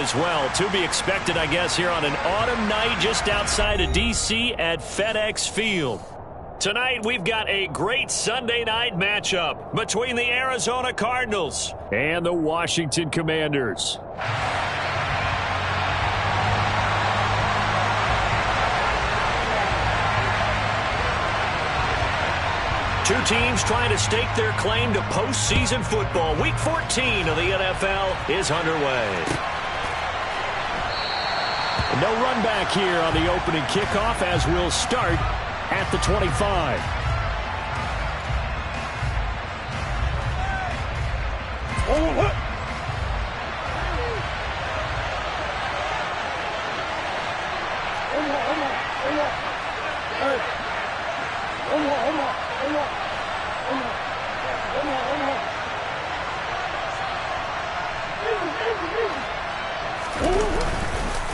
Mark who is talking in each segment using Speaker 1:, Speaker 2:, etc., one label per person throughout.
Speaker 1: as well. To be expected, I guess, here on an autumn night just outside of D.C. at FedEx Field. Tonight, we've got a great Sunday night matchup between the Arizona Cardinals and the Washington Commanders. Two teams trying to stake their claim to postseason football. Week 14 of the NFL is underway. No run back here on the opening kickoff as we'll start at the 25.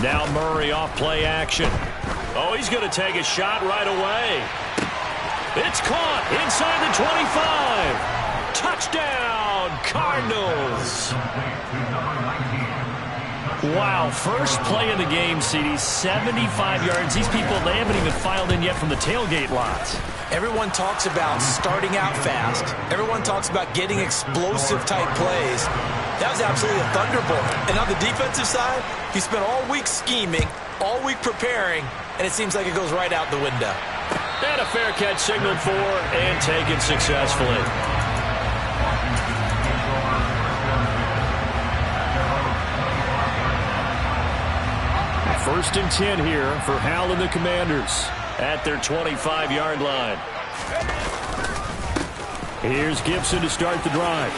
Speaker 1: Now Murray off play action. Oh, he's going to take a shot right away. It's caught inside the 25. Touchdown, Cardinals. Wow, first play of the game, CD, 75 yards. These people, they haven't even filed in yet from the tailgate lots.
Speaker 2: Everyone talks about starting out fast. Everyone talks about getting explosive-type plays. That was absolutely a thunderbolt. And on the defensive side, he spent all week scheming, all week preparing, and it seems like it goes right out the window.
Speaker 1: And a fair catch signaled for and taken successfully. First and 10 here for Hal and the Commanders at their 25-yard line. Here's Gibson to start the drive.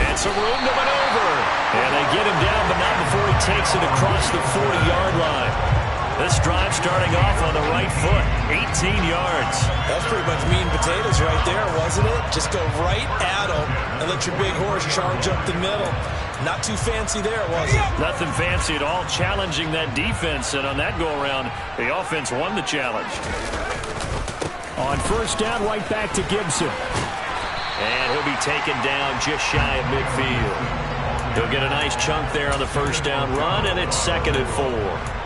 Speaker 1: And some room to maneuver. And they get him down, but not before he takes it across the 40-yard line. This drive starting off on the right foot, 18 yards.
Speaker 2: That was pretty much meat and potatoes right there, wasn't it? Just go right at him and let your big horse charge up the middle. Not too fancy there, was it?
Speaker 1: Nothing fancy at all, challenging that defense. And on that go-around, the offense won the challenge. On first down, right back to Gibson. And he'll be taken down just shy of midfield. He'll get a nice chunk there on the first down run, and it's 2nd and 4.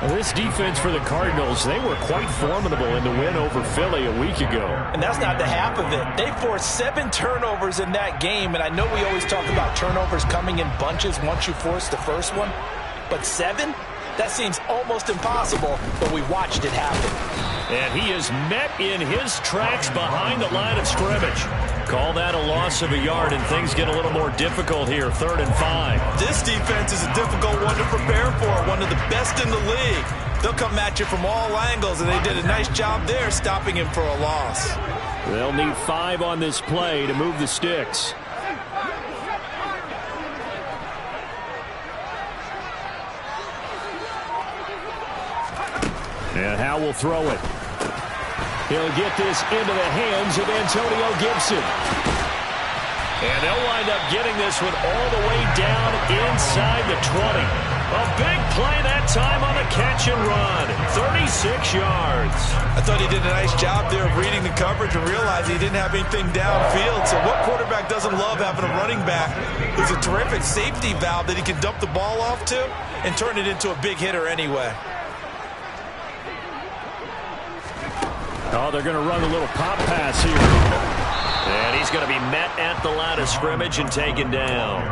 Speaker 1: Well, this defense for the Cardinals, they were quite formidable in the win over Philly a week ago.
Speaker 2: And that's not the half of it. They forced 7 turnovers in that game, and I know we always talk about turnovers coming in bunches once you force the first one. But 7? That seems almost impossible, but we watched it happen.
Speaker 1: And he is met in his tracks behind the line of scrimmage. Call that a loss of a yard, and things get a little more difficult here, 3rd and 5.
Speaker 2: This defense is a difficult one to prepare for, one of the best in the league. They'll come at you from all angles, and they did a nice job there stopping him for a loss.
Speaker 1: They'll need 5 on this play to move the sticks. And Hal will throw it. He'll get this into the hands of Antonio Gibson. And they'll wind up getting this one all the way down inside the 20. A big play that time on the catch and run. 36 yards.
Speaker 2: I thought he did a nice job there of reading the coverage and realizing he didn't have anything downfield. So what quarterback doesn't love having a running back who's a terrific safety valve that he can dump the ball off to and turn it into a big hitter anyway?
Speaker 1: Oh, they're going to run a little pop pass here. And he's going to be met at the line of scrimmage and taken down.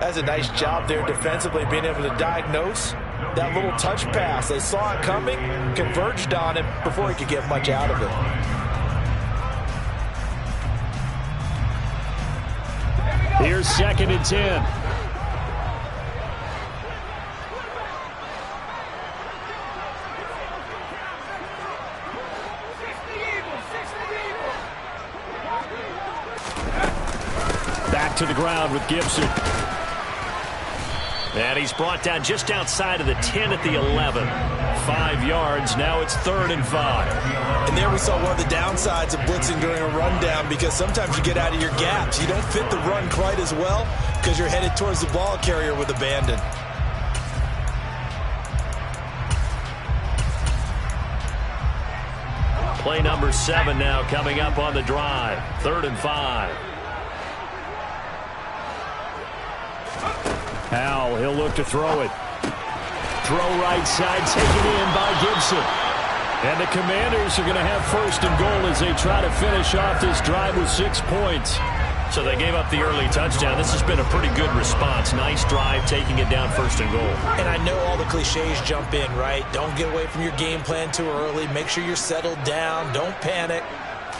Speaker 2: That's a nice job there defensively, being able to diagnose that little touch pass. They saw it coming, converged on him before he could get much out of it.
Speaker 1: Here's 2nd and 10. Back to the ground with Gibson. And he's brought down just outside of the 10 at the 11. 5 yards. Now it's 3rd and 5.
Speaker 2: And there we saw one of the downsides of blitzing during a rundown, because sometimes you get out of your gaps. You don't fit the run quite as well because you're headed towards the ball carrier with abandon.
Speaker 1: Play number 7 now coming up on the drive. 3rd and 5. Howell, he'll look to throw it. Throw right side, taken in by Gibson. And the Commanders are going to have first and goal as they try to finish off this drive with 6 points. So they gave up the early touchdown. This has been a pretty good response. Nice drive, taking it down first and goal.
Speaker 2: And I know all the cliches jump in, right? Don't get away from your game plan too early. Make sure you're settled down. Don't panic.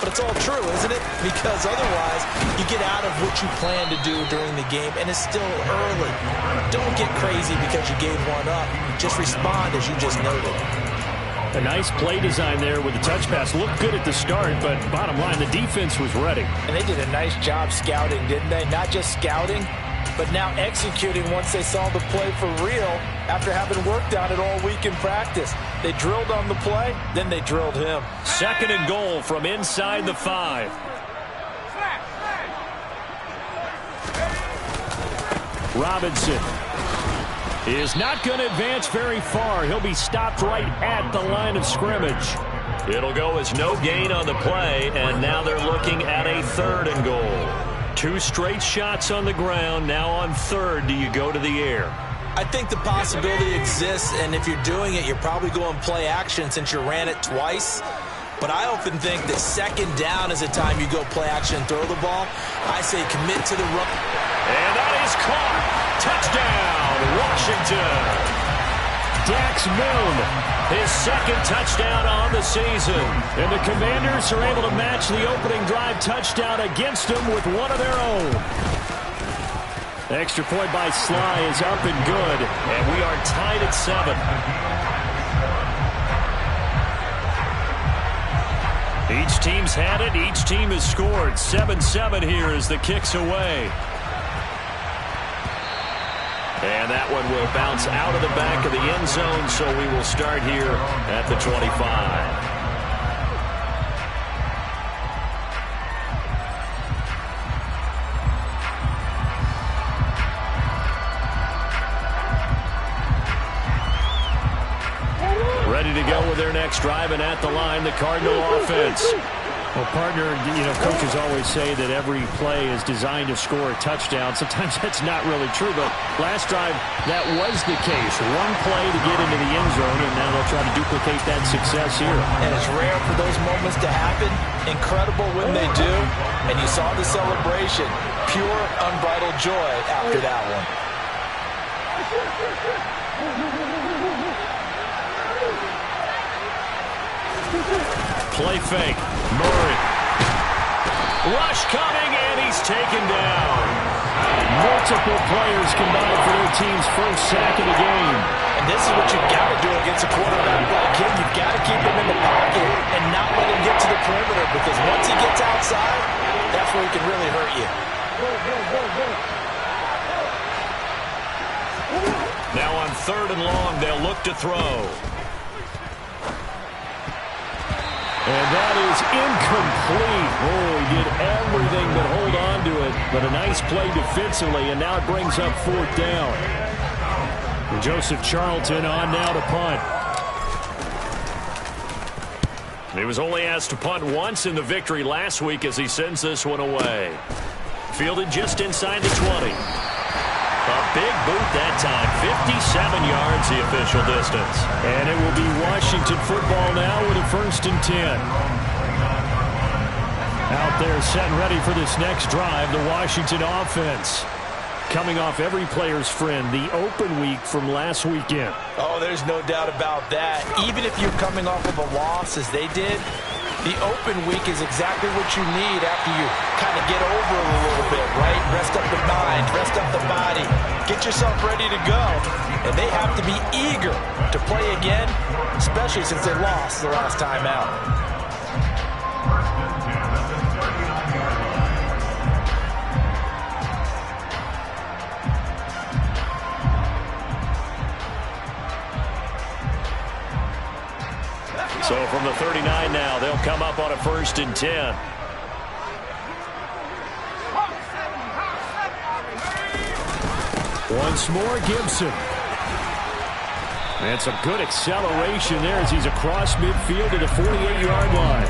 Speaker 2: But it's all true, isn't it? Because otherwise, you get out of what you plan to do during the game, and it's still early. Don't get crazy because you gave one up. Just respond as you just noted.
Speaker 1: A nice play design there with the touch pass. Looked good at the start, but bottom line, the defense was ready.
Speaker 2: And they did a nice job scouting, didn't they? Not just scouting, but now executing once they saw the play for real after having worked on it all week in practice. They drilled on the play, then they drilled him.
Speaker 1: Second and goal from inside the 5. Robinson is not going to advance very far. He'll be stopped right at the line of scrimmage. It'll go as no gain on the play, and now they're looking at a third and goal. 2 straight shots on the ground. Now on third, do you go to the air?
Speaker 2: I think the possibility exists, and if you're doing it, you're probably going play action since you ran it twice. But I often think that second down is the time you go play action and throw the ball. I say commit to the run.
Speaker 1: And that is caught. Touchdown, Washington. Dax Milne, his second touchdown on the season. And the Commanders are able to match the opening drive touchdown against them with one of their own. The extra point by Sly is up and good, and we are tied at 7. Each team's had it. Each team has scored. 7-7 here as the kick's away. And that one will bounce out of the back of the end zone, so we will start here at the 25. Ready to go with their next drive, and at the line, the Cardinal offense. Well, partner, coaches always say that every play is designed to score a touchdown. Sometimes that's not really true, but last drive, that was the case. One play to get into the end zone, and now they'll try to duplicate that success here.
Speaker 2: And it's rare for those moments to happen. Incredible when they do. And you saw the celebration. Pure, unbridled joy after that one.
Speaker 1: Play fake. Murray. Rush coming, and he's taken down. Multiple players combined for their team's first sack of the game.
Speaker 2: And this is what you've got to do against a quarterback like him. You've got to keep him in the pocket and not let him get to the perimeter, because once he gets outside, that's where he can really hurt you.
Speaker 1: Now on third and long, they'll look to throw. And that is incomplete. Oh, he did everything but hold on to it. But a nice play defensively, and now it brings up 4th down. And Joseph Charlton on now to punt. He was only asked to punt once in the victory last week as he sends this one away. Fielded just inside the 20. A big boot that time. 57 yards, the official distance. And it will be Washington football now with a 1st and 10. Out there set and ready for this next drive, the Washington offense. Coming off every player's friend, the open week from last weekend.
Speaker 2: Oh, there's no doubt about that. Even if you're coming off of a loss as they did, the open week is exactly what you need after you kind of get over it a little bit, right? Rest up the mind, rest up the body, get yourself ready to go. And they have to be eager to play again, especially since they lost the last time out.
Speaker 1: So from the 39 now, they'll come up on a 1st and 10. Once more, Gibson. And some good acceleration there as he's across midfield to the 48-yard line.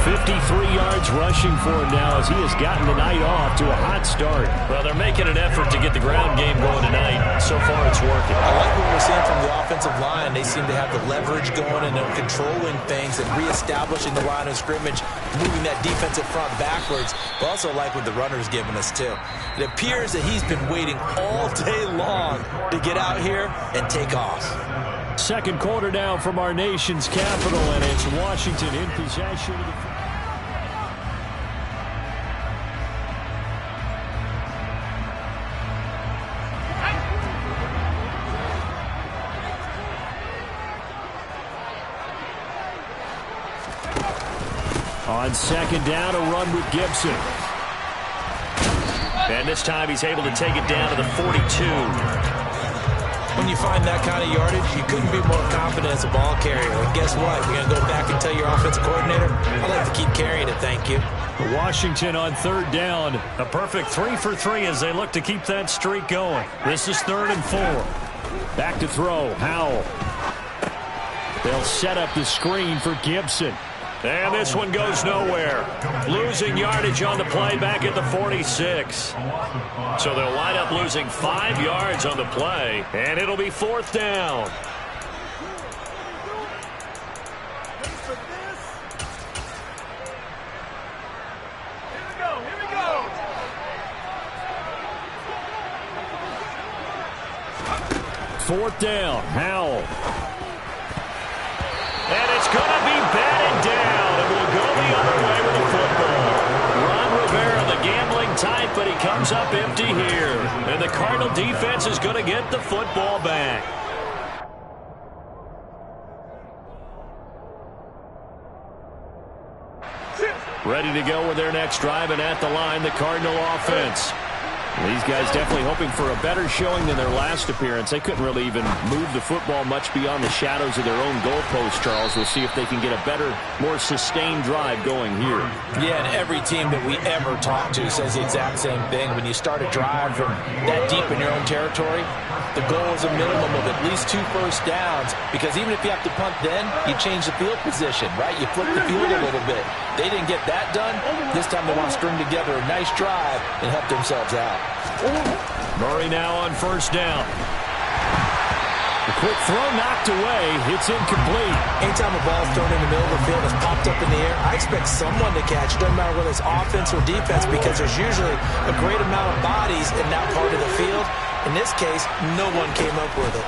Speaker 1: 53 yards rushing for him now as he has gotten the night off to a hot start. Well, they're making an effort to get the ground game going tonight. So far, it's working.
Speaker 2: I like what we're seeing from the offensive line. They seem to have the leverage going and they're controlling things and reestablishing the line of scrimmage, moving that defensive front backwards. But also like what the runner's giving us, too. It appears that he's been waiting all day long to get out here and take off.
Speaker 1: Second quarter now from our nation's capital, and it's Washington in possession of the... On second down, a run with Gibson. And this time he's able to take it down to the 42.
Speaker 2: When you find that kind of yardage, you couldn't be more confident as a ball carrier. And guess what? You're going to go back and tell your offensive coordinator, I'd like to keep carrying it, thank you.
Speaker 1: Washington on third down. A perfect 3 for 3 as they look to keep that streak going. This is 3rd and 4. Back to throw, Howell. They'll set up the screen for Gibson. And this one goes nowhere. Losing yardage on the play back at the 46. So they'll wind up losing 5 yards on the play, and it'll be 4th down. Here we go. 4th down, Howell. And it's going to be batted down, and we'll go the other way with the football. Ron Rivera, the gambling type, but he comes up empty here. And the Cardinal defense is going to get the football back. Ready to go with their next drive, and at the line, the Cardinal offense. These guys definitely hoping for a better showing than their last appearance. They couldn't really even move the football much beyond the shadows of their own goalpost, Charles. We'll see if they can get a better, more sustained drive going here.
Speaker 2: Yeah, and every team that we ever talk to says the exact same thing. When you start a drive from that deep in your own territory, the goal is a minimum of at least 2 first downs, because even if you have to punt then, you change the field position, right? You flip the field a little bit. They didn't get that done. This time they want to string together a nice drive and help themselves out.
Speaker 1: Murray now on first down. The quick throw knocked away. It's incomplete.
Speaker 2: Anytime a ball's thrown in the middle of the field that's popped up in the air, I expect someone to catch. It doesn't matter whether it's offense or defense, because there's usually a great amount of bodies in that part of the field. In this case, no one came up with it.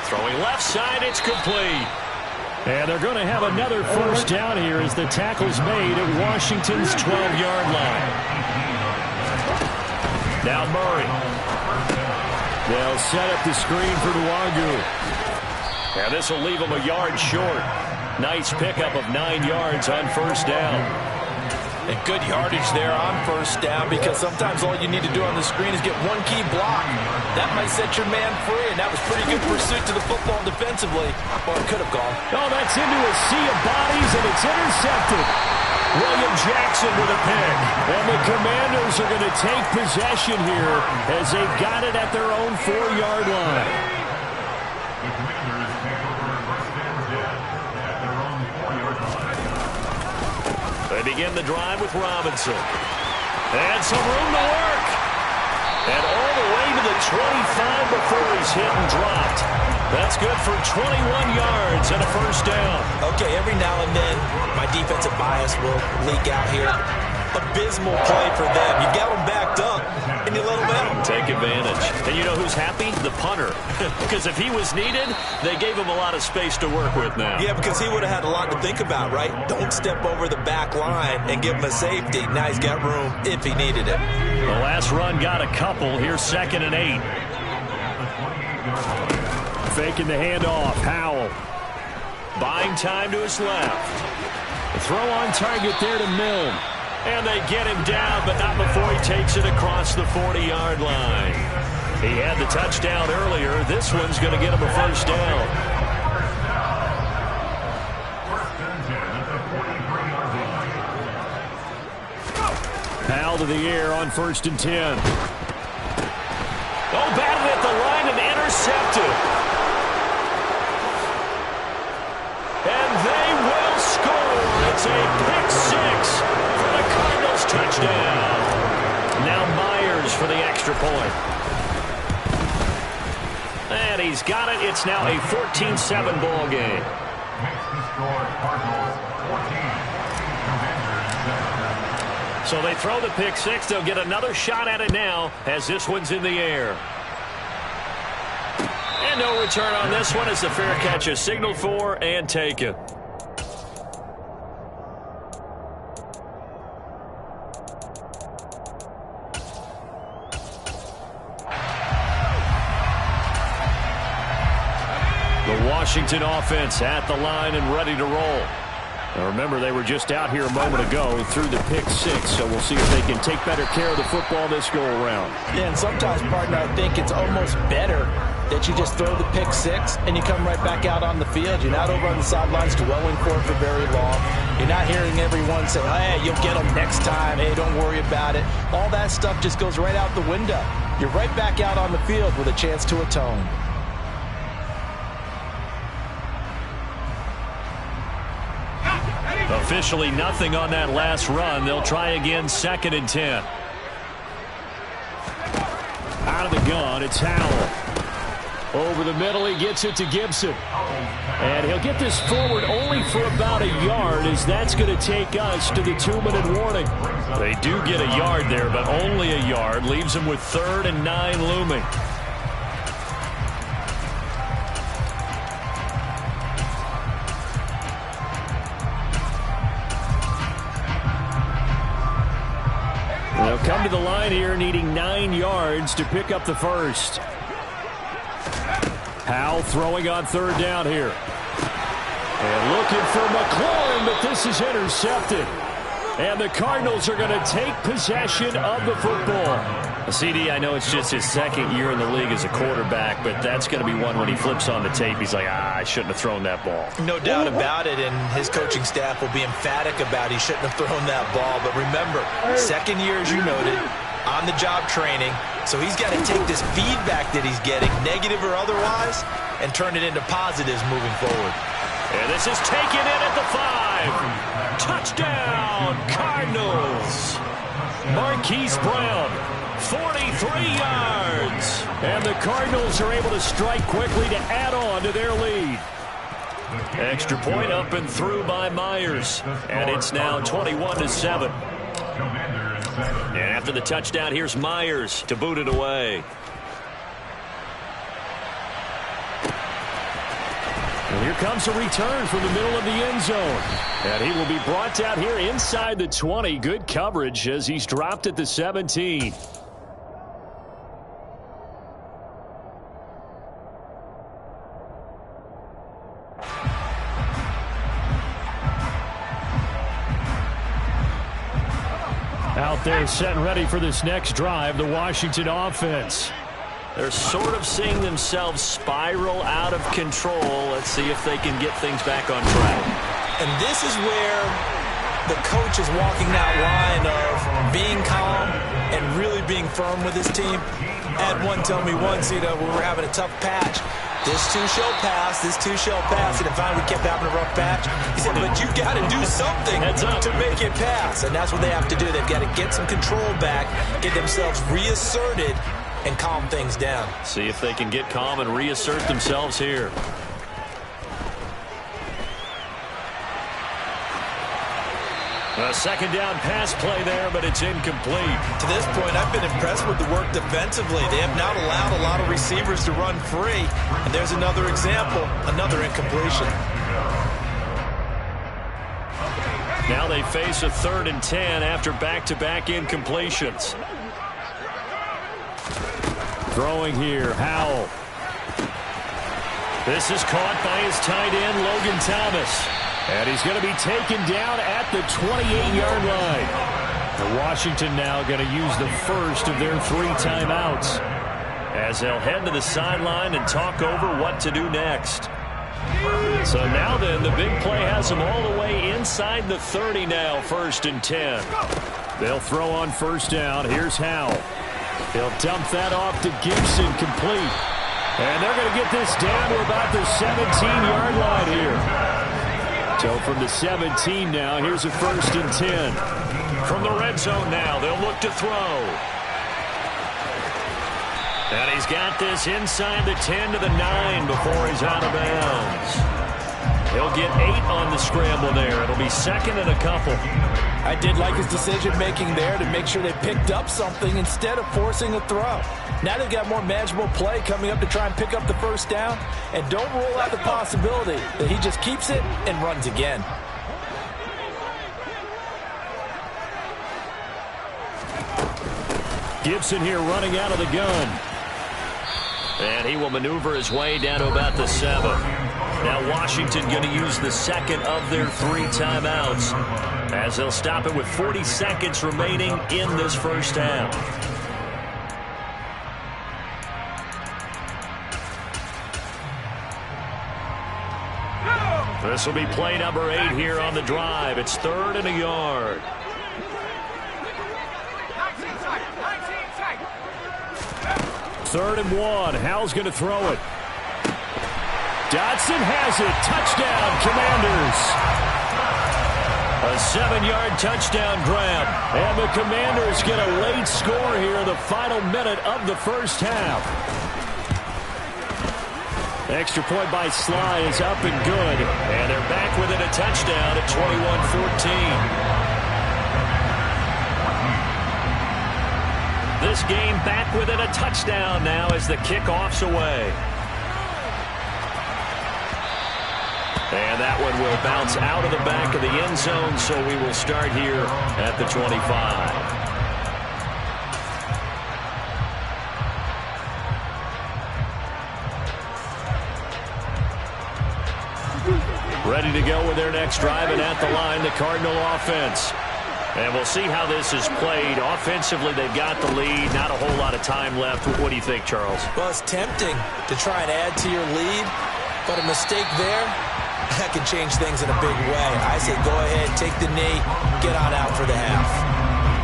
Speaker 1: Throwing left side, it's complete. And they're going to have another first down here as the tackle's made at Washington's 12-yard line. Now Murray. They'll set up the screen for Nwangu. And this will leave them a yard short. Nice pickup of 9 yards on first down.
Speaker 2: And good yardage there on first down, because sometimes all you need to do on the screen is get one key block. That might set your man free, and that was pretty good pursuit to the football defensively. Or it could have gone.
Speaker 1: Oh, that's into a sea of bodies, and it's intercepted. William Jackson with a pick. And the Commanders are going to take possession here as they've got it at their own 4-yard line. They begin the drive with Robinson. And some room to work. And all the way to the 25 before he's hit and dropped. That's good for 21 yards and a first down.
Speaker 2: Okay, every now and then, my defensive bias will leak out here. Abysmal play for them. You got them backed up, and you let them out.
Speaker 1: Take advantage. And you know who's happy? The punter. Because if he was needed, they gave him a lot of space to work with now.
Speaker 2: Yeah, because he would have had a lot to think about, right? Don't step over the back line and give him a safety. Now he's got room if he needed it.
Speaker 1: The last run got a couple. Here's 2nd and 8. Faking the handoff. Howell. Buying time to his left. The throw on target there to Milne. And they get him down, but not before he takes it across the 40-yard line. He had the touchdown earlier. This one's going to get him a first down. Powell to the air on 1st and 10. Oh, batted at the line and intercepted. point. And he's got it. It's now a 14-7 ball game. So they throw the pick six. They'll get another shot at it now as this one's in the air. And no return on this one as the fair catch is signaled for and taken. The Washington offense at the line and ready to roll. Now remember, they were just out here a moment ago through the pick six, so we'll see if they can take better care of the football this go-around.
Speaker 2: Yeah, and sometimes, partner, I think it's almost better that you just throw the pick six and you come right back out on the field. You're not over on the sidelines dwelling for it for very long. You're not hearing everyone say, hey, you'll get them next time. Hey, don't worry about it. All that stuff just goes right out the window. You're right back out on the field with a chance to atone.
Speaker 1: Officially nothing on that last run. They'll try again, 2nd and 10. Out of the gun, it's Howell. Over the middle, he gets it to Gibson. And he'll get this forward only for about a yard, as that's going to take us to the 2-minute warning. They do get a yard there, but only a yard. Leaves them with 3rd and 9 looming. They'll come to the line here needing 9 yards to pick up the first. Howell throwing on 3rd down here. And looking for McLaurin, but this is intercepted. And the Cardinals are going to take possession of the football. CD, I know it's just his 2nd year in the league as a quarterback, but that's going to be one when he flips on the tape. He's like, I shouldn't have thrown that ball.
Speaker 2: No doubt about it, and his coaching staff will be emphatic about he shouldn't have thrown that ball. But remember, 2nd year, as you noted, on-the-job training. So he's got to take this feedback that he's getting, negative or otherwise, and turn it into positives moving forward.
Speaker 1: And this is taken in at the 5. Touchdown, Cardinals. Marquise Brown, 43 yards. And the Cardinals are able to strike quickly to add on to their lead. Extra point up and through by Myers. And it's now 21-7. And after the touchdown, here's Myers to boot it away. And here comes a return from the middle of the end zone. And he will be brought down here inside the 20. Good coverage as he's dropped at the 17. Out there set and ready for this next drive, the Washington offense. They're sort of seeing themselves spiral out of control. Let's see if they can get things back on track.
Speaker 2: And this is where the coach is walking that line of being calm and really being firm with his team. I had one tell me once, we were having a tough patch. This too shall pass, this too shall pass. And finally we kept having a rough patch. He said, but you've got to do something to make it pass. And that's what they have to do. They've got to get some control back, get themselves reasserted, and calm things down.
Speaker 1: See if they can get calm and reassert themselves here. A 2nd down pass play there, but it's incomplete.
Speaker 2: To this point, I've been impressed with the work defensively. They have not allowed a lot of receivers to run free. And there's another example, another incompletion.
Speaker 1: Now they face a 3rd and 10 after back-to-back incompletions. Throwing here, Howell. This is caught by his tight end, Logan Thomas. And he's going to be taken down at the 28-yard line. And Washington now going to use the first of their 3 timeouts as they'll head to the sideline and talk over what to do next. So now then, the big play has them all the way inside the 30 now, 1st and 10. They'll throw on 1st down. Here's Howell. He'll dump that off to Gibson, complete. And they're going to get this down to about the 17-yard line here. So from the 17 now, here's a 1st and 10. From the red zone now, they'll look to throw. And he's got this inside the 10 to the 9 before he's out of bounds. He'll get 8 on the scramble there. It'll be second and a couple.
Speaker 2: I did like his decision-making there to make sure they picked up something instead of forcing a throw. Now they've got more manageable play coming up to try and pick up the first down. And don't rule out the possibility that he just keeps it and runs again.
Speaker 1: Gibson here running out of the gun. And he will maneuver his way down to about the 7. Now Washington going to use the second of their 3 timeouts as they'll stop it with 40 seconds remaining in this first half. This will be play number 8 here on the drive. It's 3rd and a yard. Third and 1. Howell's going to throw it. Dotson has it. Touchdown, Commanders. A 7-yard touchdown grab. And the Commanders get a late score here in the final minute of the first half. Extra point by Sly is up and good. And they're back within a touchdown at 21-14. This game back within a touchdown now as the kickoff's away. And that one will bounce out of the back of the end zone, so we will start here at the 25. Ready to go with their next drive, and at the line, the Cardinal offense. And we'll see how this is played. Offensively, they've got the lead. Not a whole lot of time left. What do you think, Charles?
Speaker 2: Well, it's tempting to try and add to your lead, but a mistake there, that can change things in a big way. I say go ahead, take the knee, get on out for the half.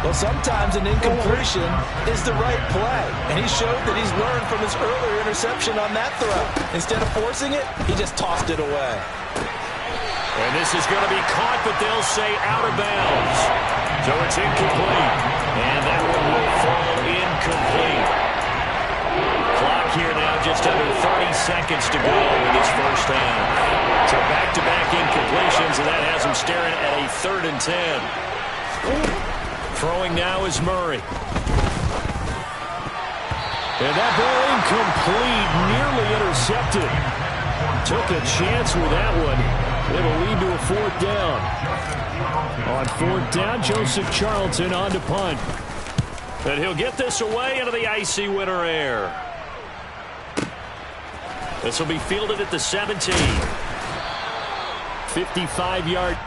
Speaker 2: Well, sometimes an incompletion is the right play, and he showed that he's learned from his earlier interception on that throw. Instead of forcing it, he just tossed it away.
Speaker 1: And this is going to be caught, but they'll say out of bounds. So it's incomplete. And that one will fall incomplete. Clock here now just under 30 seconds to go in this first half. So back-to-back incompletions, and that has them staring at a 3rd and 10. Throwing now is Murray. And that ball incomplete, nearly intercepted. Took a chance with that one. It'll lead to a 4th down. On 4th down, Joseph Charlton on to punt. And he'll get this away into the icy winter air. This will be fielded at the 17. 55-yard.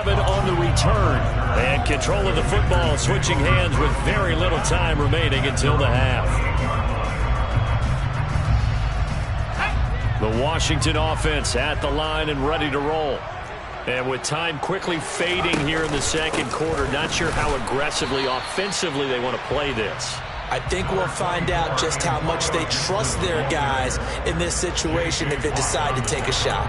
Speaker 1: On the return, and control of the football switching hands with very little time remaining until the half. The Washington offense at the line and ready to roll. And with time quickly fading here in the second quarter, not sure how aggressively, offensively they want to play this.
Speaker 2: I think we'll find out just how much they trust their guys in this situation if they decide to take a shot.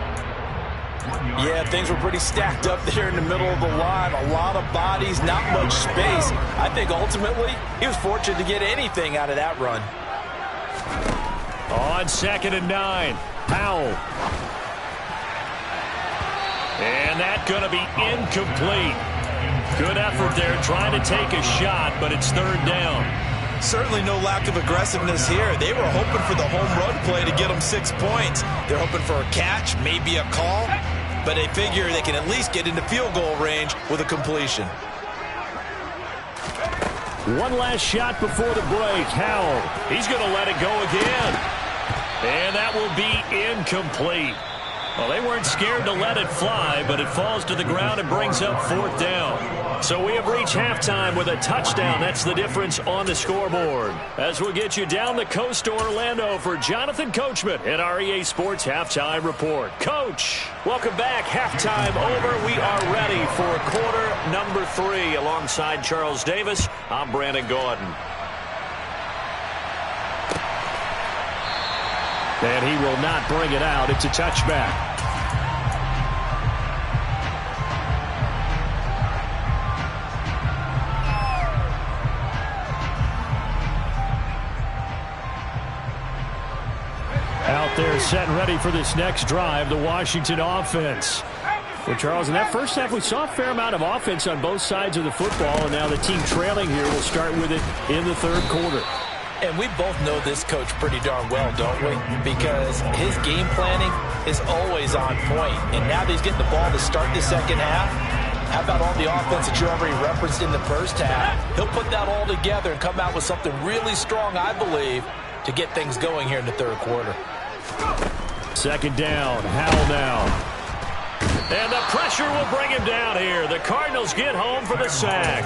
Speaker 2: Yeah, things were pretty stacked up there in the middle of the line. A lot of bodies, not much space. I think ultimately he was fortunate to get anything out of that run.
Speaker 1: On 2nd and 9, Powell. And that's going to be incomplete. Good effort there trying to take a shot, but it's 3rd down.
Speaker 2: Certainly no lack of aggressiveness here. They were hoping for the home run play to get them 6 points. They're hoping for a catch, maybe a call, but they figure they can at least get into field goal range with a completion.
Speaker 1: One last shot before the break. Howell, he's going to let it go again. And that will be incomplete. Well, they weren't scared to let it fly, but it falls to the ground and brings up 4th down. So we have reached halftime with a touchdown. That's the difference on the scoreboard. As we'll get you down the coast to Orlando for Jonathan Coachman at our EA Sports Halftime Report. Coach, welcome back. Halftime over. We are ready for quarter number 3. Alongside Charles Davis, I'm Brandon Gordon. And he will not bring it out. It's a touchback. Out there set and ready for this next drive, the Washington offense. Well, Charles, in that first half, we saw a fair amount of offense on both sides of the football, and now the team trailing here will start with it in the third quarter.
Speaker 2: And we both know this coach pretty darn well, don't we? Because his game planning is always on point. And now that he's getting the ball to start the second half, how about all the offense that you already referenced in the first half? He'll put that all together and come out with something really strong, I believe, to get things going here in the third quarter.
Speaker 1: Second down, Howell now. And the pressure will bring him down here. The Cardinals get home for the sack.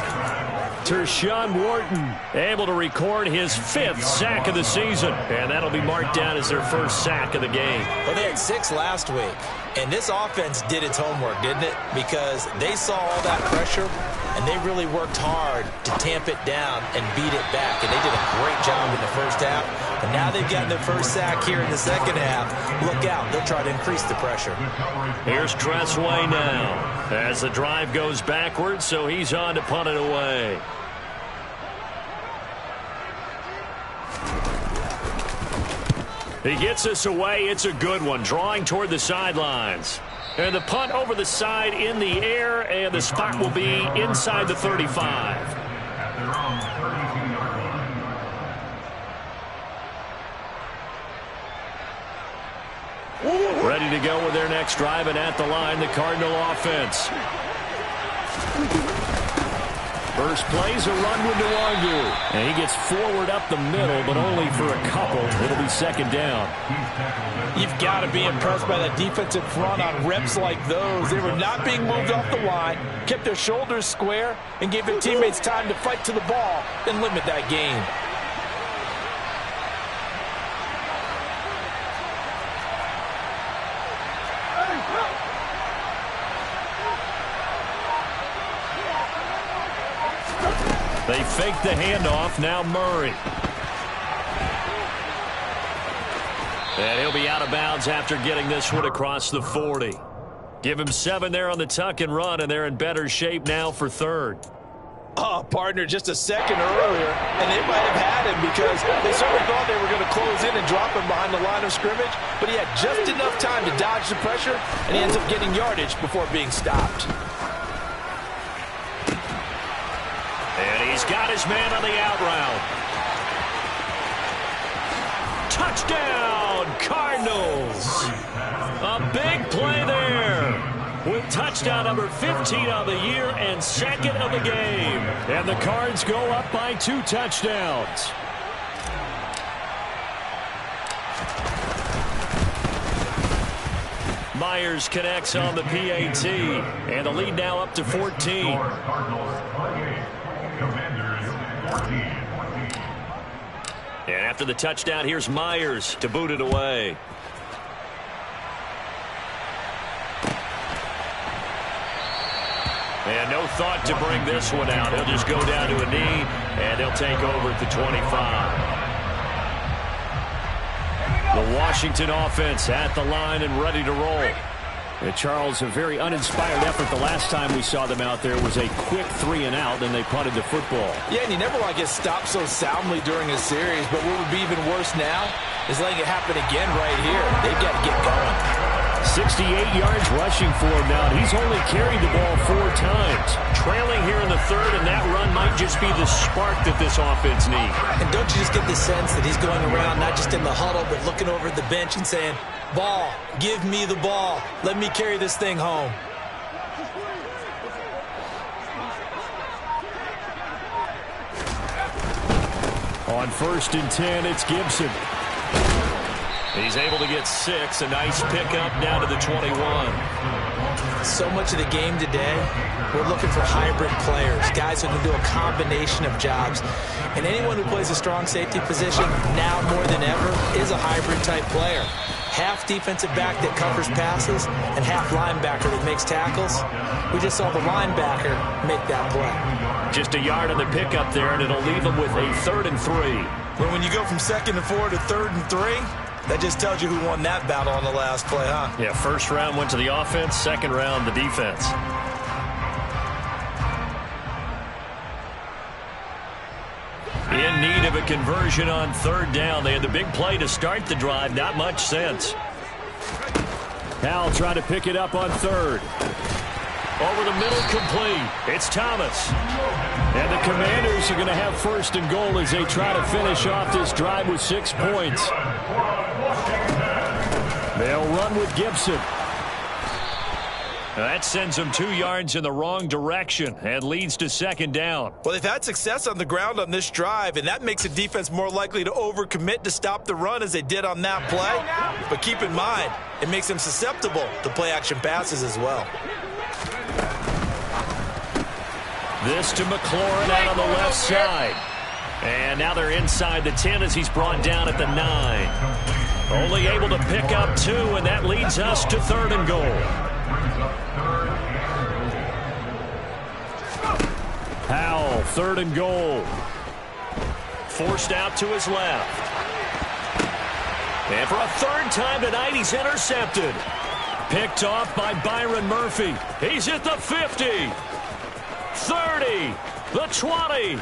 Speaker 1: Tershawn Wharton able to record his 5th sack of the season. And that'll be marked down as their first sack of the game.
Speaker 2: Well, they had 6 last week. And this offense did its homework, didn't it? Because they saw all that pressure, and they really worked hard to tamp it down and beat it back. And they did a great job in the first half. And now they've gotten their first sack here in the second half. Look out. They'll try to increase the pressure.
Speaker 1: Here's Tressway now as the drive goes backwards, so he's on to punt it away. He gets us away. It's a good one, drawing toward the sidelines. And the punt over the side in the air, and the spot will be inside the 35. Ready to go with their next drive, and at the line, the Cardinal offense. First play's a run with Nwangu. And he gets forward up the middle, but only for a couple. It'll be second down.
Speaker 2: You've got to be impressed by the defensive front on reps like those. They were not being moved off the line, kept their shoulders square, and gave their teammates time to fight to the ball and limit that gain.
Speaker 1: They fake the handoff. Now Murray. And he'll be out of bounds after getting this one across the 40. Give him 7 there on the tuck and run, and they're in better shape now for third.
Speaker 2: Oh, partner, just a second earlier, and they might have had him because they certainly thought they were going to close in and drop him behind the line of scrimmage, but he had just enough time to dodge the pressure, and he ends up getting yardage before being stopped.
Speaker 1: And he's got his man on the out route. Touchdown, Cardinals. A big play there with touchdown number 15 of the year and second of the game. And the Cards go up by 2 touchdowns. Myers connects on the PAT, and the lead now up to 14. And after the touchdown, here's Myers to boot it away. And no thought to bring this one out. He'll just go down to a knee, and they'll take over at the 25. The Washington offense at the line and ready to roll. And Charles, a very uninspired effort. The last time we saw them out there was a quick 3 and out, then they punted the football.
Speaker 2: Yeah, and you never want to get stopped so soundly during a series, but what would be even worse now is letting it happen again right here. They've got to get going.
Speaker 1: 68 yards rushing for him now. He's only carried the ball 4 times. Trailing here in the third, and that run might just be the spark that this offense needs.
Speaker 2: And don't you just get the sense that he's going around, not just in the huddle, but looking over at the bench and saying, ball, give me the ball. Let me carry this thing home.
Speaker 1: On 1st and 10, it's Gibson. He's able to get 6. A nice pickup down to the 21.
Speaker 2: So much of the game today, we're looking for hybrid players, guys who can do a combination of jobs. And anyone who plays a strong safety position, now more than ever, is a hybrid-type player. Half defensive back that covers passes and half linebacker that makes tackles. We just saw the linebacker make that play.
Speaker 1: Just a yard on the pickup there, and it'll leave them with a 3rd and 3.
Speaker 2: But when you go from 2nd and 4 to 3rd and 3, that just tells you who won that battle on the last play, huh?
Speaker 1: Yeah, first round went to the offense, second round the defense. In need of a conversion on 3rd down. They had the big play to start the drive. Not much sense. Howell trying to pick it up on 3rd. Over the middle, complete. It's Thomas. And the Commanders are going to have 1st and goal as they try to finish off this drive with 6 points. They'll run with Gibson. That sends them 2 yards in the wrong direction and leads to 2nd down.
Speaker 2: Well, they've had success on the ground on this drive, and that makes the defense more likely to overcommit to stop the run as they did on that play. But keep in mind, it makes them susceptible to play-action passes as well.
Speaker 1: This to McLaurin out on the left side. And now they're inside the 10 as he's brought down at the 9. Only able to pick up 2, and that leads us to 3rd and goal. Howell, 3rd and goal. Forced out to his left. And for a 3rd time tonight, he's intercepted. Picked off by Byron Murphy. He's at the 50. 30. The 20.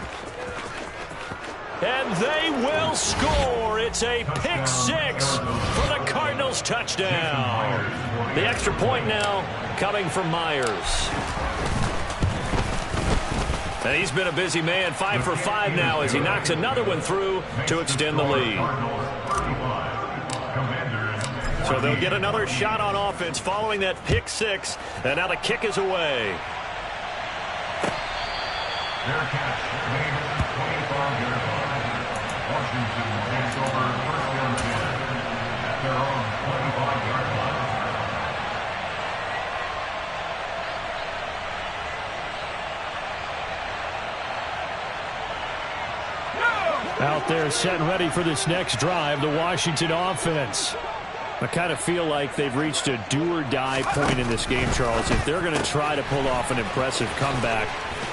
Speaker 1: And they will score. It's a pick 6 for the Cardinals touchdown. The extra point now coming from Myers. And he's been a busy man, 5 for 5 now as he knocks another one through to extend the lead. So they'll get another shot on offense following that pick 6. And now the kick is away.
Speaker 3: Their catch made 25-yard line. Washington takes over 1st and 10 at their own 25-yard line.
Speaker 1: Out there set and ready for this next drive, the Washington offense. I kind of feel like they've reached a do-or-die point in this game, Charles. If they're going to try to pull off an impressive comeback,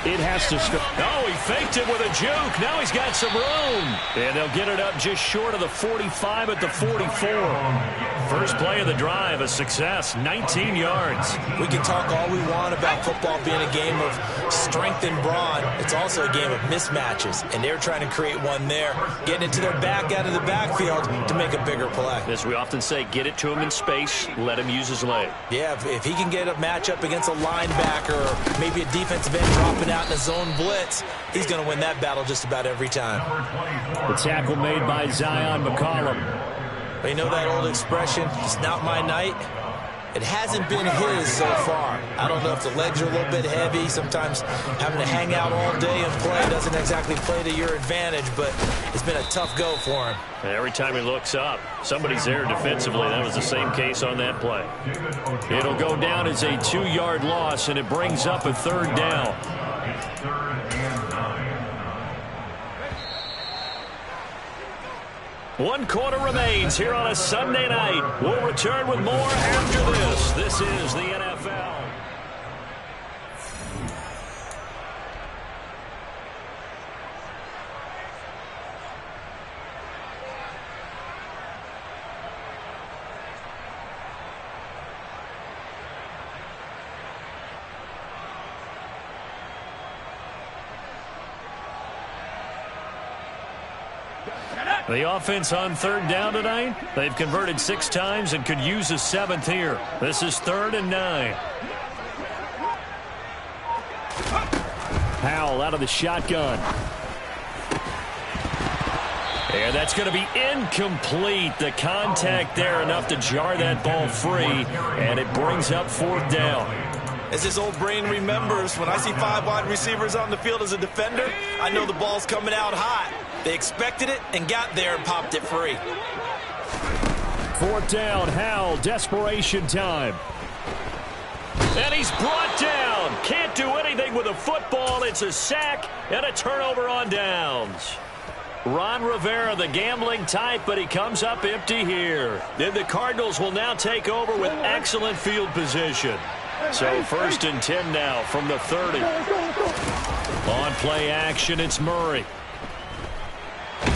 Speaker 1: it has to start. Oh, he faked it with a juke. Now he's got some room. And they'll get it up just short of the 45 at the 44. First play of the drive, a success, 19 yards.
Speaker 2: We can talk all we want about football being a game of strength and brawn. It's also a game of mismatches, and they're trying to create one there, getting it to their back out of the backfield to make a bigger play.
Speaker 1: As we often say, get it to him in space, let him use his leg.
Speaker 2: Yeah, if he can get a matchup against a linebacker or maybe a defensive end dropping out in a zone blitz, he's going to win that battle just about every time.
Speaker 1: The tackle made by Zion McCollum.
Speaker 2: You know that old expression, it's not my night? It hasn't been his so far. I don't know if the legs are a little bit heavy. Sometimes having to hang out all day and play doesn't exactly play to your advantage, but it's been a tough go for him.
Speaker 1: And every time he looks up, somebody's there defensively. That was the same case on that play. It'll go down as a 2-yard loss, and it brings up a 3rd down.
Speaker 3: It's 3rd and 9.
Speaker 1: 1 quarter remains here on a Sunday night. We'll return with more after this. This is the NFL. The offense on 3rd down tonight. They've converted 6 times and could use a 7th here. This is 3rd and 9. Howell out of the shotgun. And that's going to be incomplete. The contact there enough to jar that ball free, and it brings up 4th down.
Speaker 2: As his old brain remembers, when I see 5 wide receivers on the field as a defender, I know the ball's coming out hot. They expected it and got there and popped it free.
Speaker 1: 4th down, Howell, desperation time. And he's brought down. Can't do anything with a football. It's a sack and a turnover on downs. Ron Rivera, the gambling type, but he comes up empty here. Then the Cardinals will now take over with excellent field position. So 1st and 10 now from the 30. On play action, it's Murray.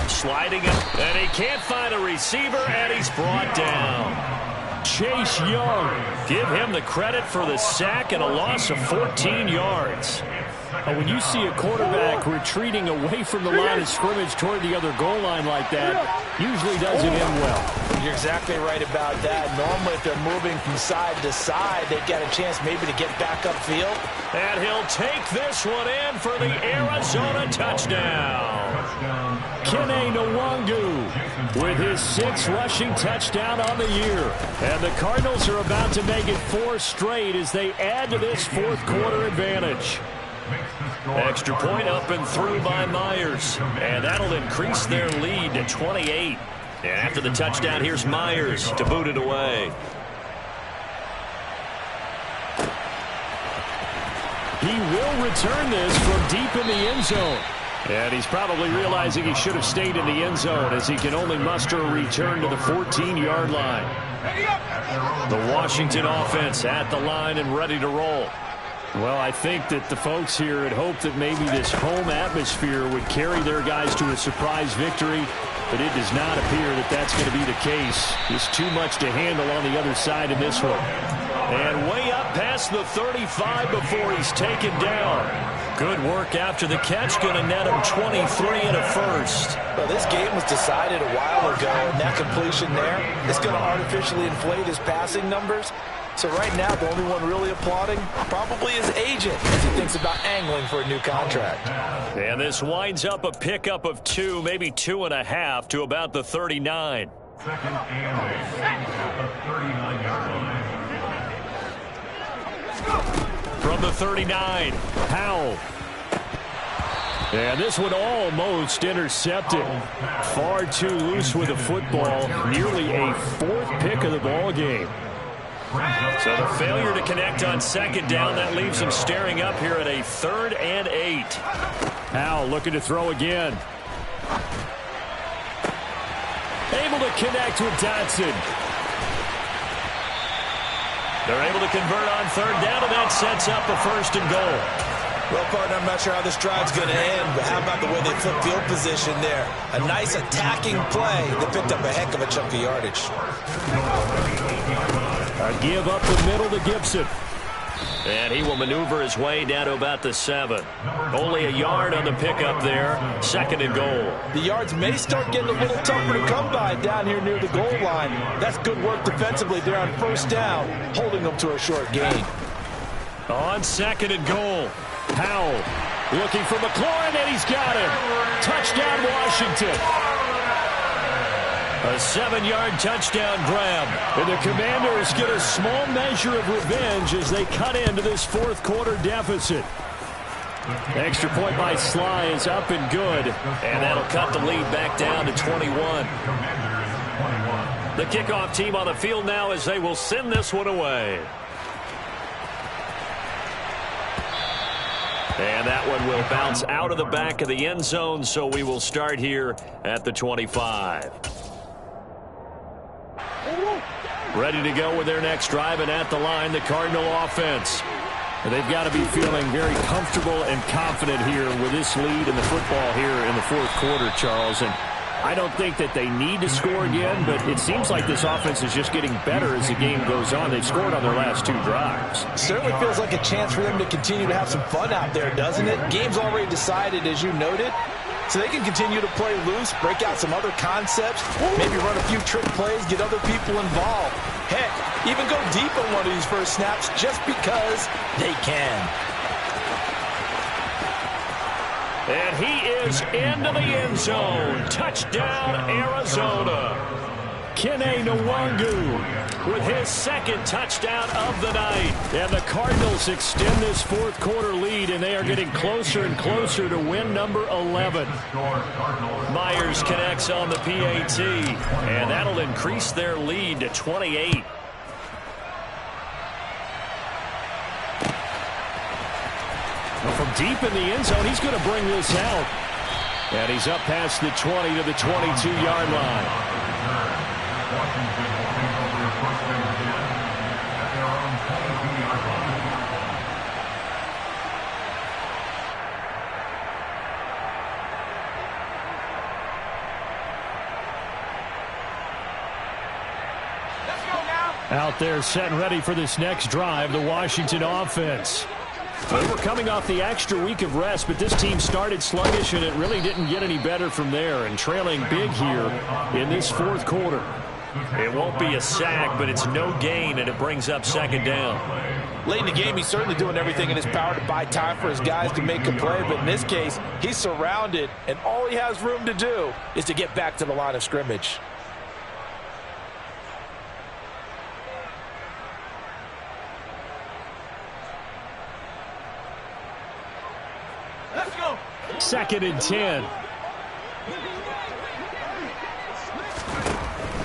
Speaker 1: Sliding it, and he can't find a receiver, and he's brought down. Chase Young. Give him the credit for the sack and a loss of 14 yards.
Speaker 4: When you see a quarterback retreating away from the line of scrimmage toward the other goal line like that, usually doesn't end well.
Speaker 2: You're exactly right about that. Normally, if they're moving from side to side, they've got a chance maybe to get back upfield.
Speaker 1: And he'll take this one in for the Arizona touchdown. Kene Nwangu with his 6th rushing touchdown on the year. And the Cardinals are about to make it 4 straight as they add to this 4th quarter advantage. Extra point up and through by Myers. And that'll increase their lead to 28. And after the touchdown, here's Myers to boot it away.
Speaker 4: He will return this from deep in the end zone.
Speaker 1: And he's probably realizing he should have stayed in the end zone as he can only muster a return to the 14-yard line. The Washington offense at the line and ready to roll.
Speaker 4: Well, I think that the folks here had hoped that maybe this home atmosphere would carry their guys to a surprise victory, but it does not appear that that's going to be the case. There's too much to handle on the other side in this one.
Speaker 1: And way up past the 35 before he's taken down. Good work after the catch, going to net him 23 and a first.
Speaker 2: Well, this game was decided a while ago, and that completion there is going to artificially inflate his passing numbers. So right now, the only one really applauding probably his agent as he thinks about angling for a new contract.
Speaker 1: And this winds up a pickup of 2, maybe 2.5 to about the 39.
Speaker 3: 2nd and 8 at the 39-yard line.
Speaker 1: From the 39, Howell.
Speaker 4: And this one almost intercepted. Far too loose with the football. Nearly a 4th pick of the ball game.
Speaker 1: So the failure to connect on 2nd down, that leaves him staring up here at a 3rd and 8.
Speaker 4: Howell looking to throw again. Able to connect with Dotson.
Speaker 1: They're able to convert on 3rd down, and that sets up a 1st and goal.
Speaker 2: Well, partner, I'm not sure how this drive's going to end, but how about the way they flip field position there? A nice attacking play that picked up a heck of a chunk of yardage.
Speaker 4: A give up the middle to Gibson.
Speaker 1: And he will maneuver his way down to about the 7. Only a yard on the pickup there. 2nd and goal.
Speaker 2: The yards may start getting a little tougher to come by down here near the goal line. That's good work defensively there on 1st down, holding them to a short gain.
Speaker 1: On 2nd and goal.
Speaker 4: Howell looking for McLaurin, and he's got him. Touchdown, Washington.
Speaker 1: A 7-yard touchdown grab.
Speaker 4: And the Commanders get a small measure of revenge as they cut into this 4th quarter deficit. Extra point by Sly is up and good.
Speaker 1: And that'll cut the lead back down to 21. The kickoff team on the field now as they will send this one away. And that one will bounce out of the back of the end zone, so we will start here at the 25. Ready to go with their next drive, and at the line, the Cardinal offense.
Speaker 4: They've got to be feeling very comfortable and confident here with this lead in the football here in the 4th quarter, Charles. And I don't think that they need to score again, but it seems like this offense is just getting better as the game goes on. They've scored on their last 2 drives.
Speaker 2: Certainly feels like a chance for them to continue to have some fun out there, doesn't it? Game's already decided, as you noted. So they can continue to play loose, break out some other concepts, maybe run a few trick plays, get other people involved. Heck, even go deep on one of these first snaps just because they can.
Speaker 1: And he is into the end zone. Touchdown, Arizona. Kene Nwangu with his 2nd touchdown of the night.
Speaker 4: And the Cardinals extend this 4th quarter lead, and they are getting closer and closer to win number 11.
Speaker 1: Myers connects on the PAT, and that'll increase their lead to 28.
Speaker 4: deep in the end zone. He's going to bring this out. And he's up past the 20 to the 22-yard line.
Speaker 3: Washington will take over your first and 10 at their own 22-yard line.
Speaker 4: Out there set and ready for this next drive, the Washington offense. Well, we're coming off the extra week of rest, but this team started sluggish, and it really didn't get any better from there, and trailing big here in this fourth quarter.
Speaker 1: It won't be a sack, but it's no gain, and it brings up second down.
Speaker 2: Late in the game, he's certainly doing everything in his power to buy time for his guys to make a play, but in this case, he's surrounded, and all he has room to do is to get back to the line of scrimmage.
Speaker 4: Second and 10.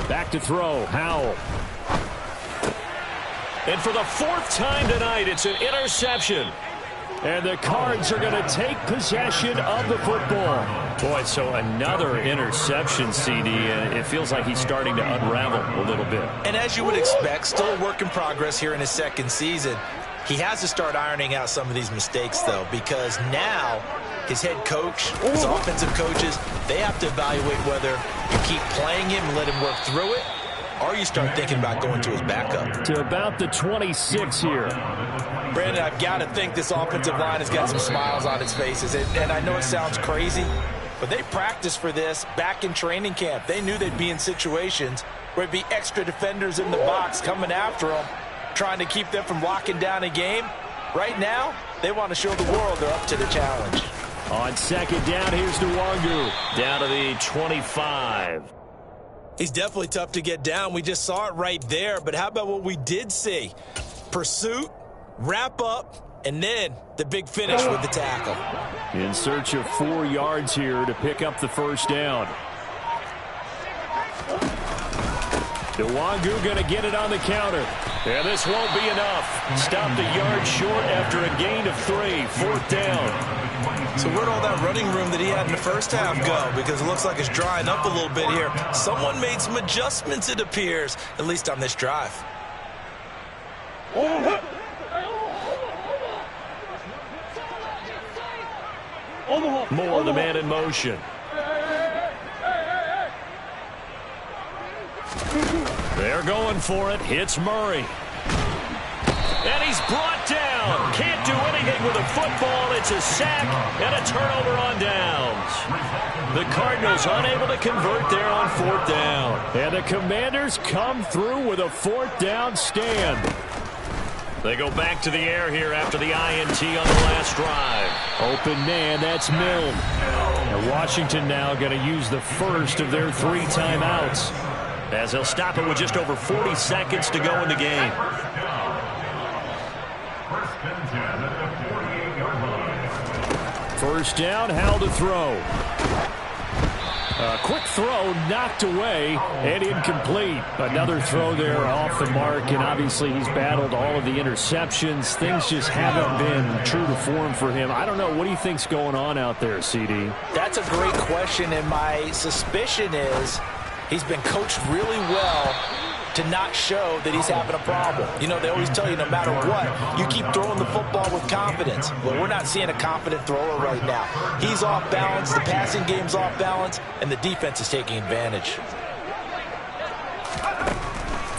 Speaker 4: Back to throw. Howell.
Speaker 1: And for the fourth time tonight, it's an interception.
Speaker 4: And the Cards are going to take possession of the football.
Speaker 1: Boy, so another interception, CD, and it feels like he's starting to unravel a little bit.
Speaker 2: And as you would expect, still a work in progress here in his second season. He has to start ironing out some of these mistakes, though, because now his head coach, his offensive coaches, they have to evaluate whether you keep playing him and let him work through it, or you start thinking about going to his backup.
Speaker 4: To about the 26 here.
Speaker 2: Brandon, I've got to think this offensive line has got some smiles on its faces. And I know it sounds crazy, but they practiced for this back in training camp. They knew they'd be in situations where it'd be extra defenders in the box coming after them, trying to keep them from locking down a game. Right now, they want to show the world they're up to the challenge.
Speaker 4: On second down, here's Nwangu.
Speaker 1: Down to the 25.
Speaker 2: He's definitely tough to get down. We just saw it right there. But how about what we did see? Pursuit, wrap up, and then the big finish with the tackle.
Speaker 4: In search of 4 yards here to pick up the first down. Nwangu going to get it on the counter.
Speaker 1: Yeah, this won't be enough. Stopped a yard short after a gain of 3. Fourth down.
Speaker 2: So where'd all that running room that he had in the first half go? Because it looks like it's drying up a little bit here. Someone made some adjustments, it appears, at least on this drive.
Speaker 1: More of the man in motion. They're going for it. Hits Murray. And he's brought down. Can't do anything with a football. It's a sack and a turnover on downs. The Cardinals unable to convert there on fourth down.
Speaker 4: And the Commanders come through with a fourth down stand.
Speaker 1: They go back to the air here after the INT on the last drive.
Speaker 4: Open man, that's Milne. And Washington now going to use the first of their 3 timeouts,
Speaker 1: as they'll stop it with just over 40 seconds to go in the game.
Speaker 4: First down, Howell to throw. A quick throw knocked away and incomplete. Another throw there off the mark, and obviously he's battled all of the interceptions. Things just haven't been true to form for him. I don't know. What do you think's going on out there, CD?
Speaker 2: That's a great question, and my suspicion is he's been coached really well to not show that he's having a problem. You know, they always tell you no matter what, you keep throwing the football with confidence. Well, we're not seeing a confident thrower right now. He's off balance, the passing game's off balance, and the defense is taking advantage.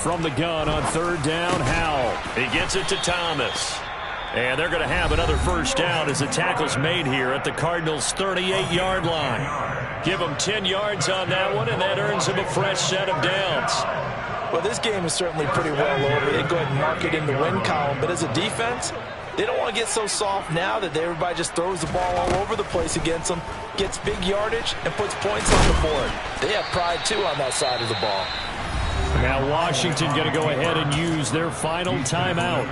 Speaker 4: From the gun on third down, Howell.
Speaker 1: He gets it to Thomas. And they're going to have another first down as the tackle's made here at the Cardinals' 38-yard line. Give them 10 yards on that one, and that earns them a fresh set of downs.
Speaker 2: Well, this game is certainly pretty well over. They go ahead and mark it in the win column. But as a defense, they don't want to get so soft now that everybody just throws the ball all over the place against them, gets big yardage, and puts points on the board. They have pride, too, on that side of the ball.
Speaker 4: Now Washington going to go ahead and use their final timeout,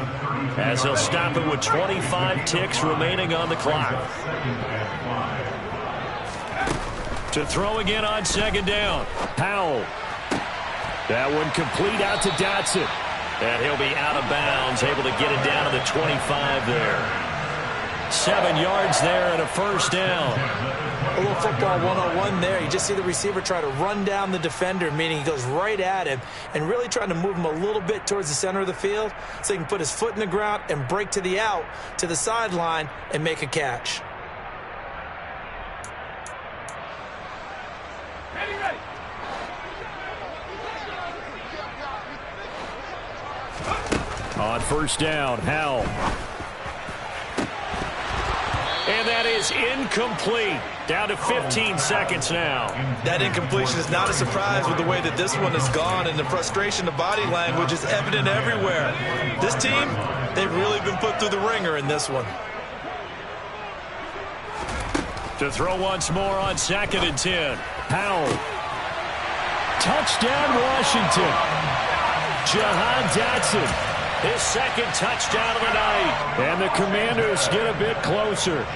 Speaker 1: as they'll stop it with 25 ticks remaining on the clock. To throw again on second down.
Speaker 4: Howell. That one complete out to Dotson.
Speaker 1: And he'll be out of bounds, able to get it down to the 25 there. 7 yards there and a first down.
Speaker 2: A little football 101 there. You just see the receiver try to run down the defender, meaning he goes right at him and really trying to move him a little bit towards the center of the field so he can put his foot in the ground and break to the out, to the sideline, and make a catch.
Speaker 1: On first down, Howell. And that is incomplete. Down to 15 seconds now.
Speaker 2: That incompletion is not a surprise with the way that this one has gone, and the frustration of body language is evident everywhere. This team, they've really been put through the ringer in this one.
Speaker 1: To throw once more on 2nd and 10. Howell. Touchdown, Washington. Jahan Dotson. His second touchdown of the night. And the Commanders get a bit closer.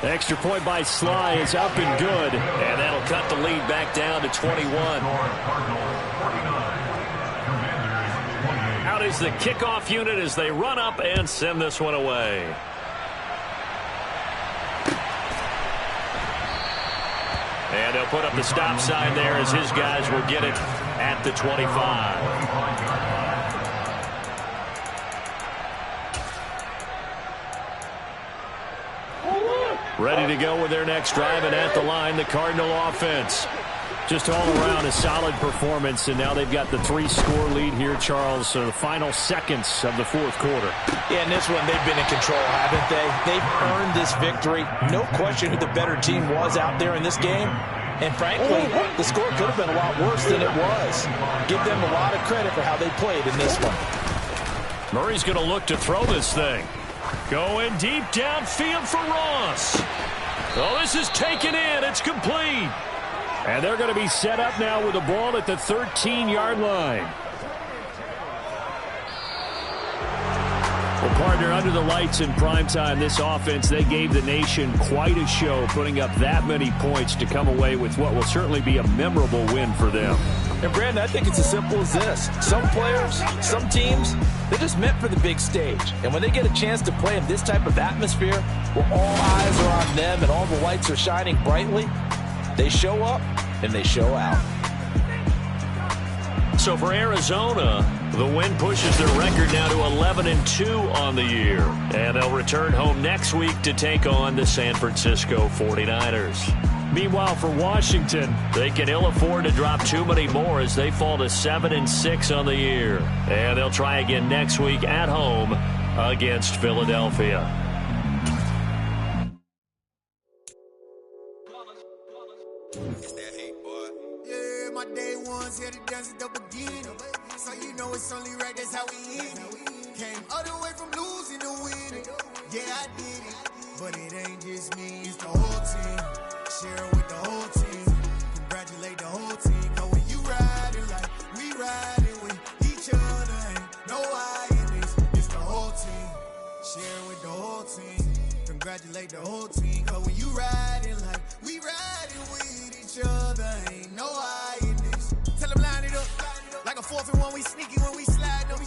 Speaker 1: Extra point by Sly is up and good. And that'll cut the lead back down to 21. Out is the kickoff unit as they run up and send this one away. And they'll put up the stop sign there as his guys will get it at the 25. Ready to go with their next drive, and at the line, the Cardinal offense. Just all around a solid performance, and now they've got the 3-score lead here, Charles, so the final seconds of the fourth quarter.
Speaker 2: Yeah, in this one, they've been in control, haven't they? They've earned this victory. No question who the better team was out there in this game. And frankly, the score could have been a lot worse than it was. Give them a lot of credit for how they played in this one.
Speaker 1: Murray's going to look to throw this thing. Going deep downfield for Ross. Oh, this is taken in. It's complete. And they're going to be set up now with the ball at the 13-yard line. Well, partner, under the lights in primetime, this offense, they gave the nation quite a show, putting up that many points to come away with what will certainly be a memorable win for them.
Speaker 2: And, Brandon, I think it's as simple as this. Some players, some teams, they're just meant for the big stage. And when they get a chance to play in this type of atmosphere, where all eyes are on them and all the lights are shining brightly, they show up and they show out.
Speaker 1: So for Arizona, the win pushes their record now to 11-2 on the year. And they'll return home next week to take on the San Francisco 49ers. Meanwhile, for Washington, they can ill afford to drop too many more as they fall to 7-6 on the year. And they'll try again next week at home against Philadelphia.
Speaker 5: My day ones here to dance at the beginning. So you know it's only right, that's how we end it. Came all the way from losing to winning. Yeah, I did it. But it ain't just me, it's the whole team. Share it with the whole team. Congratulate the whole team. Cause when you riding like we riding with each other, ain't no I in this. It's the whole team. Share it with the whole team. Congratulate the whole team. Cause when you riding like we riding with each other, ain't no I in this. Tell them line it up. Like a 4th and 1, we sneaky when we slide them.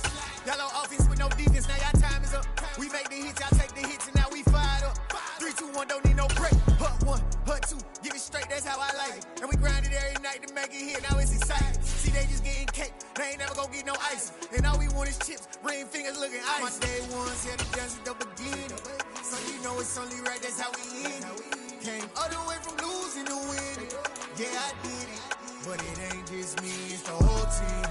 Speaker 5: Yellow offense with no defense, now y'all time is up. We make the hits, y'all take the hits, and now we fired up. 3, 2, 1, don't need no break. Hut 1, hut 2, give it straight, that's how I like it. And we grind it every night to make it hit, now it's exciting. See, they just getting cake, they ain't never gonna get no ice. And all we want is chips, ring fingers looking ice. My day ones here to dance at the beginning. So you know it's only right, that's how we end it. Came all the way from losing to winning. Yeah, I did it. But it ain't just me, it's the whole team.